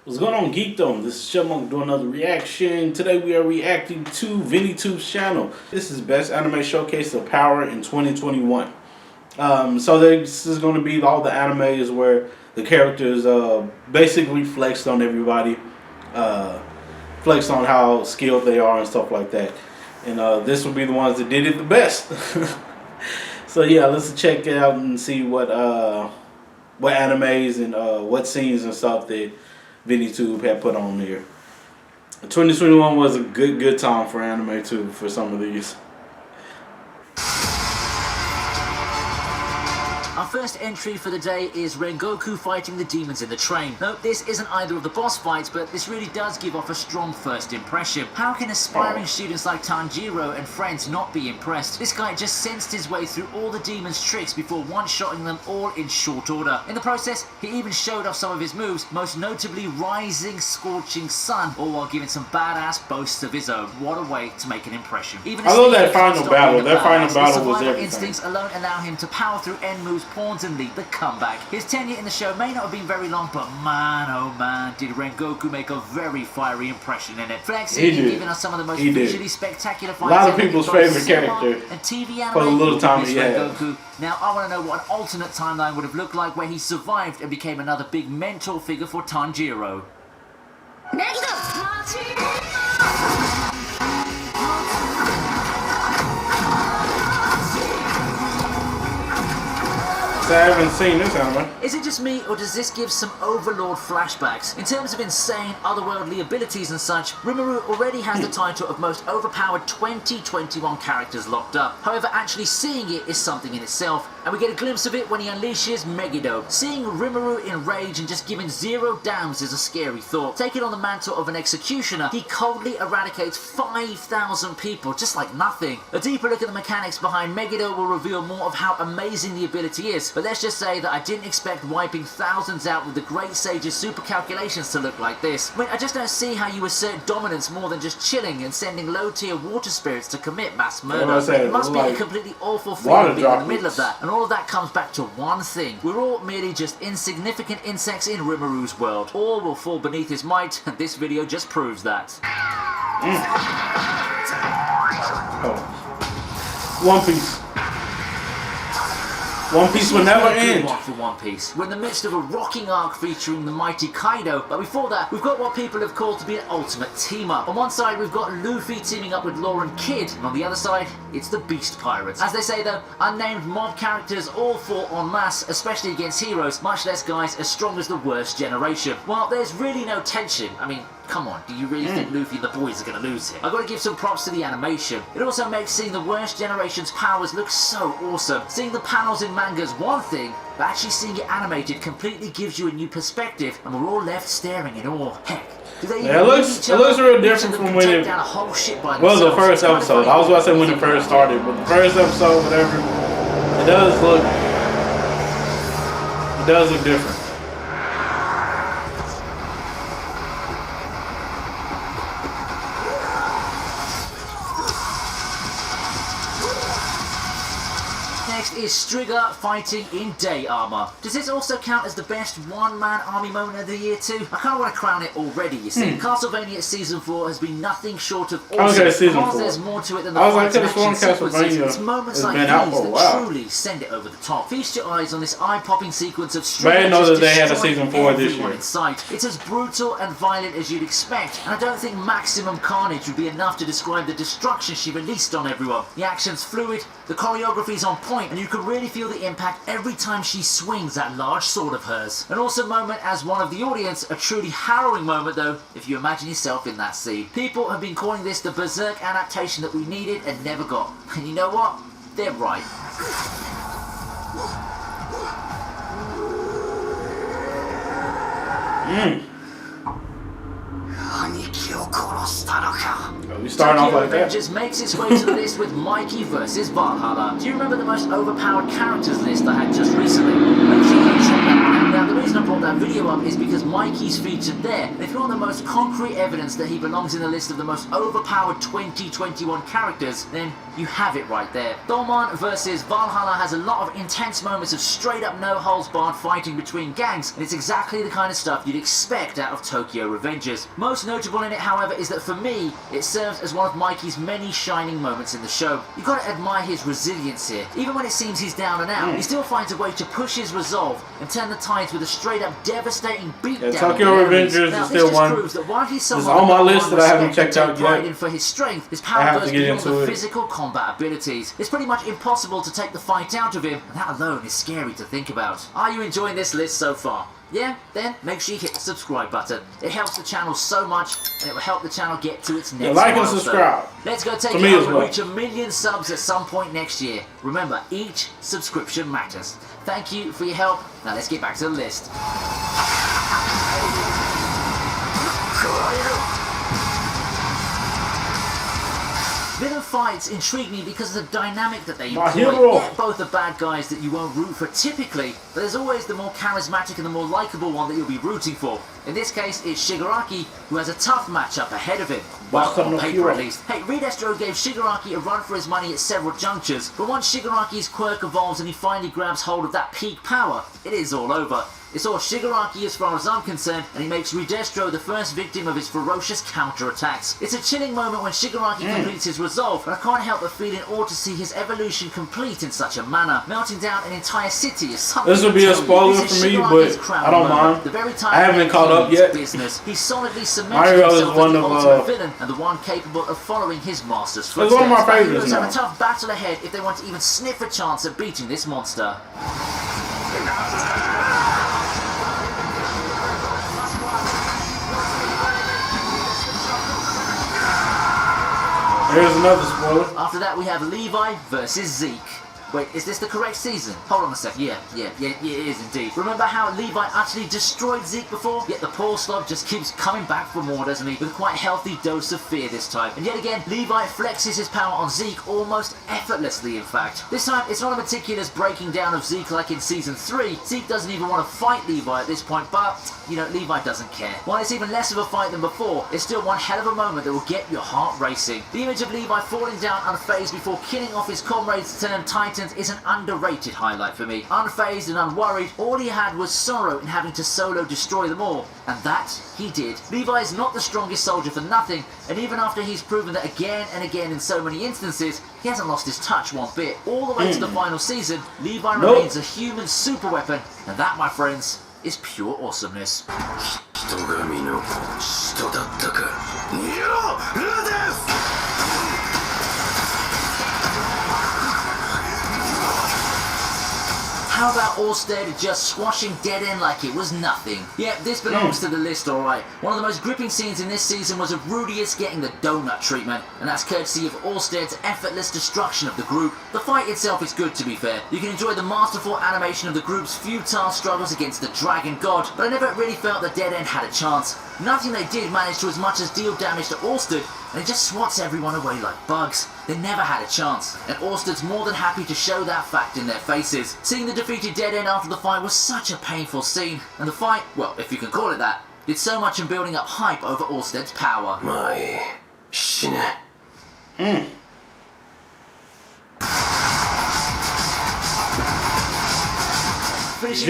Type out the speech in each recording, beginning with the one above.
What's going on, Geekdom? This is Chipmunk doing another reaction. Today we are reacting to ViniiTube's channel. This is Best Anime Showcase of Power in 2021. So this is going to be all the animes where the characters basically flexed on everybody, flexed on how skilled they are and stuff like that. And this will be the ones that did it the best. So yeah, let's check it out and see what animes and what scenes and stuff that ViniiTube had put on there. 2021 was a good time for anime too, for some of these. Our first entry for the day is Rengoku fighting the demons in the train. Note, this isn't either of the boss fights, but this really does give off a strong first impression. How can aspiring students like Tanjiro and friends not be impressed? This guy just sensed his way through all the demons' tricks before one-shotting them all in short order. In the process, he even showed off some of his moves, most notably Rising Scorching Sun, all while giving some badass boasts of his own. What a way to make an impression. Even I love that final battle. That final battle was everything. Instincts alone allow him to power through end moves, pawns, and lead the comeback. His tenure in the show may not have been very long, but man, oh man, did Rengoku make a very fiery impression in it. Flexing and giving us some of the most visually spectacular fights. A lot of people's favorite character and TV for the little time he had. Rengoku. Now, I want to know what an alternate timeline would have looked like where he survived and became another big mentor figure for Tanjiro. I haven't seen this anime. Is it just me, or does this give some Overlord flashbacks? In terms of insane, otherworldly abilities and such, Rimuru already has the title of most overpowered 2021 characters locked up. However, actually seeing it is something in itself, and we get a glimpse of it when he unleashes Megiddo. Seeing Rimuru in rage and just giving zero dams is a scary thought. Taking on the mantle of an executioner, he coldly eradicates 5,000 people, just like nothing. A deeper look at the mechanics behind Megiddo will reveal more of how amazing the ability is. But let's just say that I didn't expect wiping thousands out with the Great Sage's super calculations to look like this. I mean, I just don't see how you assert dominance more than just chilling and sending low-tier water spirits to commit mass murder. It must be a completely awful feeling being in the middle of that. And all of that comes back to one thing. We're all merely just insignificant insects in Rimuru's world. All will fall beneath his might, and this video just proves that. One Piece. One Piece will never end. For One Piece. We're in the midst of a rocking arc featuring the mighty Kaido, but before that, we've got what people have called to be an ultimate team-up. On one side, we've got Luffy teaming up with Law and Kid, and on the other side, it's the Beast Pirates. As they say though, unnamed mob characters all fought en masse, especially against heroes, much less guys as strong as the worst generation. While there's really no tension, I mean, come on, do you really think Luffy and the boys are going to lose here? I've got to give some props to the animation. It also makes seeing the worst generation's powers look so awesome. Seeing the panels in manga's one thing, but actually seeing it animated completely gives you a new perspective, and we're all left staring in awe. Heck, do they it looks real different from when it was the first episode. I was about to say when it first started, but the first episode, whatever, it does look different. Next is Striga fighting in day armor. Does this also count as the best one-man army moment of the year too? I kind of want to crown it already, you see. Castlevania Season 4 has been nothing short of awesome. Because there's more to it than the fights and action sequences. It's moments like these that truly send it over the top. Feast your eyes on this eye-popping sequence of Striga. I didn't know that they had a Season 4 this year. It's as brutal and violent as you'd expect, and I don't think maximum carnage would be enough to describe the destruction she released on everyone. The action's fluid, the choreography's on point, and you can really feel the impact every time she swings that large sword of hers. An awesome moment as one of the audience, a truly harrowing moment though, if you imagine yourself in that scene. People have been calling this the Berserk adaptation that we needed and never got. And you know what? They're right. We starting off like that. Avengers makes its way to the list with Mikey versus Valhalla. Do you remember the most overpowered characters list I had just recently? Now, the reason I brought that video up is because Mikey's featured there. And if you want the most concrete evidence that he belongs in the list of the most overpowered 2021 characters, then you have it right there. Dolman versus Valhalla has a lot of intense moments of straight up no holds barred fighting between gangs, and it's exactly the kind of stuff you'd expect out of Tokyo Revengers. Most notable in it, however, is that for me, it serves as one of Mikey's many shining moments in the show. You've got to admire his resilience here. Even when it seems he's down and out, he still finds a way to push his resolve and turn the tides with a straight up devastating beatdown. Yeah, Tokyo Revengers is still one. Proves that while he's it's on my list that I haven't checked out yet. For his strength, his power goes beyond the physical combat abilities. It's pretty much impossible to take the fight out of him, and that alone is scary to think about. Are you enjoying this list so far? Yeah? Then make sure you hit the subscribe button. It helps the channel so much, and it will help the channel get to its next like milestone. and subscribe. Let's go take it over and reach 1 million subs at some point next year. Remember, each subscription matters. Thank you for your help. Now let's get back to the list. Villain fights intrigue me because of the dynamic that they employ. Yet both are bad guys that you won't root for typically, but there's always the more charismatic and the more likeable one that you'll be rooting for. In this case, it's Shigaraki, who has a tough matchup ahead of him. Well, on paper at least. Hey, Redestro gave Shigaraki a run for his money at several junctures, but once Shigaraki's quirk evolves and he finally grabs hold of that peak power, it is all over. It's all Shigaraki as far as I'm concerned, and he makes Redestro the first victim of his ferocious counterattacks. It's a chilling moment when Shigaraki completes his resolve, but I can't help but feel in awe to see his evolution complete in such a manner. Melting down an entire city is something. This will be a spoiler for me, but I don't mind. The very time I haven't caught up yet. Business, he solidly cemented himself as the ultimate villain and the one capable of following his master's footsteps. It's one of my favorites Heroes now. have a tough battle ahead if they want to even sniff a chance at beating this monster. Here's another spoiler. After that, we have Levi versus Zeke. Wait, is this the correct season? Hold on a sec. Yeah, it is indeed. Remember how Levi utterly destroyed Zeke before? Yet the poor slob just keeps coming back for more, doesn't he? With a quite healthy dose of fear this time. And yet again, Levi flexes his power on Zeke almost effortlessly, in fact. This time, it's not a meticulous breaking down of Zeke like in Season 3. Zeke doesn't even want to fight Levi at this point, but, you know, Levi doesn't care. While it's even less of a fight than before, it's still one hell of a moment that will get your heart racing. The image of Levi falling down unfazed before killing off his comrades turned Titans is an underrated highlight for me. Unfazed and unworried, all he had was sorrow in having to solo destroy them all, and that he did. Levi is not the strongest soldier for nothing, and even after he's proven that again and again in so many instances, he hasn't lost his touch one bit. All the way to the final season, Levi remains a human super weapon, and that, my friends, is pure awesomeness. How about Orsted just squashing Dead End like it was nothing? Yep, this belongs to the list, alright. One of the most gripping scenes in this season was of Rudius getting the donut treatment, and that's courtesy of Orsted's effortless destruction of the group. The fight itself is good, to be fair. You can enjoy the masterful animation of the group's futile struggles against the Dragon God, but I never really felt that Dead End had a chance. Nothing they did managed to as much as deal damage to Orsted, and it just swats everyone away like bugs. They never had a chance, and Orsted's more than happy to show that fact in their faces. Seeing the defeated Dead End after the fight was such a painful scene, and the fight, well, if you can call it that, did so much in building up hype over Orsted's power. Finishing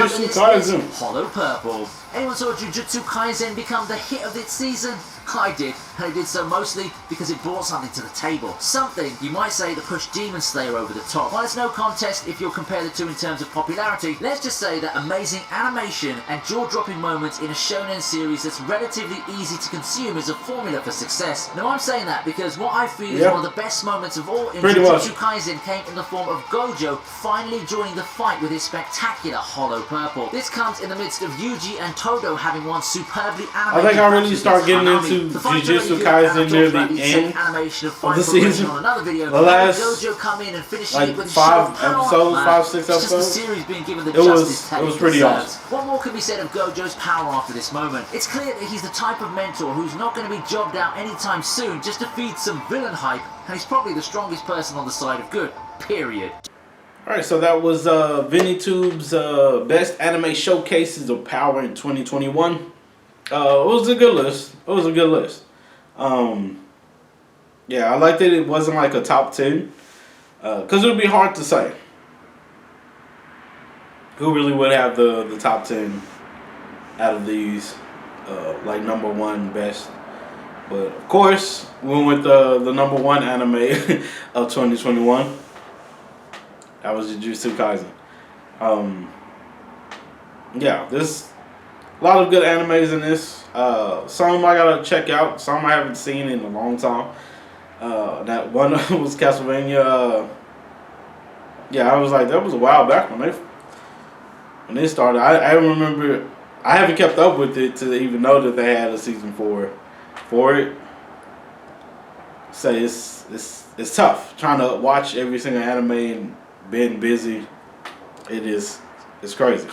up the list is Hollow Purple. Anyone saw Jujutsu Kaisen become the hit of its season? I did, and I did so mostly because it brought something to the table. Something, you might say, that pushed Demon Slayer over the top. While it's no contest if you'll compare the two in terms of popularity, let's just say that amazing animation and jaw-dropping moments in a shonen series that's relatively easy to consume is a formula for success. Now I'm saying that because what I feel is one of the best moments of all in Jujutsu Kaisen came in the form of Gojo finally joining the fight with his spectacular Hollow Purple. This comes in the midst of Yuji and Todo having one superbly animated. I think I really start getting into Jujutsu Kaisen near the end of the season. On another video, the last Gojo come in and finish like it with 5 episodes, 6 episodes. Just the series being given the it was pretty deserves. awesome. What more can be said of Gojo's power after this moment? It's clear that he's the type of mentor who's not going to be jobbed out anytime soon just to feed some villain hype, and he's probably the strongest person on the side of good. Period. Alright, so that was ViniiTube's best anime showcases of power in 2021. It was a good list. It was a good list. Yeah, I liked it. It wasn't like a top 10. Because it would be hard to say who really would have the top 10 out of these, like number one best. But of course, we went with the number one anime of 2021. That was Jujutsu Kaisen. Yeah, there's a lot of good animes in this. Some I gotta check out. Some I haven't seen in a long time. That one was Castlevania. Yeah, I was like, that was a while back when they started. I remember. I haven't kept up with it to even know that they had a season 4 for it. So it's tough trying to watch every single anime and being busy. It's crazy.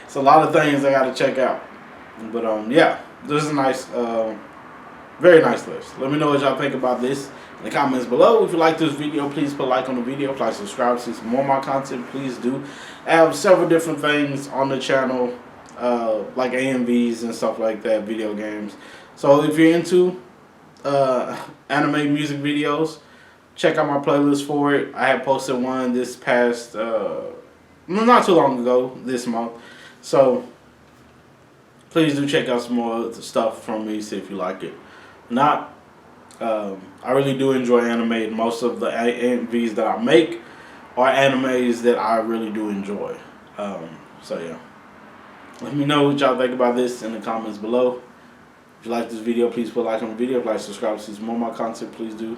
It's a lot of things I gotta check out. But yeah, this is a nice, very nice list. Let me know what y'all think about this in the comments below. If you like this video, please put a like on the video. If you like, subscribe to see some more of my content, please do. I have several different things on the channel, like AMVs and stuff like that, video games. So if you're into anime music videos, check out my playlist for it. I have posted one this past, not too long ago, this month. So please do check out some more of the stuff from me, see if you like it. Not, I really do enjoy anime. Most of the AMVs that I make are animes that I really do enjoy. So yeah, let me know what y'all think about this in the comments below. If you like this video, please put a like on the video. If you like, subscribe to see some more of my content, please do.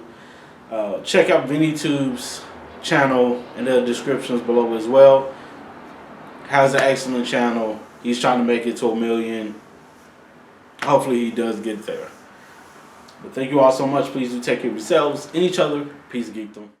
Check out ViniiTube's channel in the descriptions below as well. Has an excellent channel. He's trying to make it to 1 million. Hopefully he does get there. But thank you all so much. Please do take care of yourselves and each other. Peace, geekdom.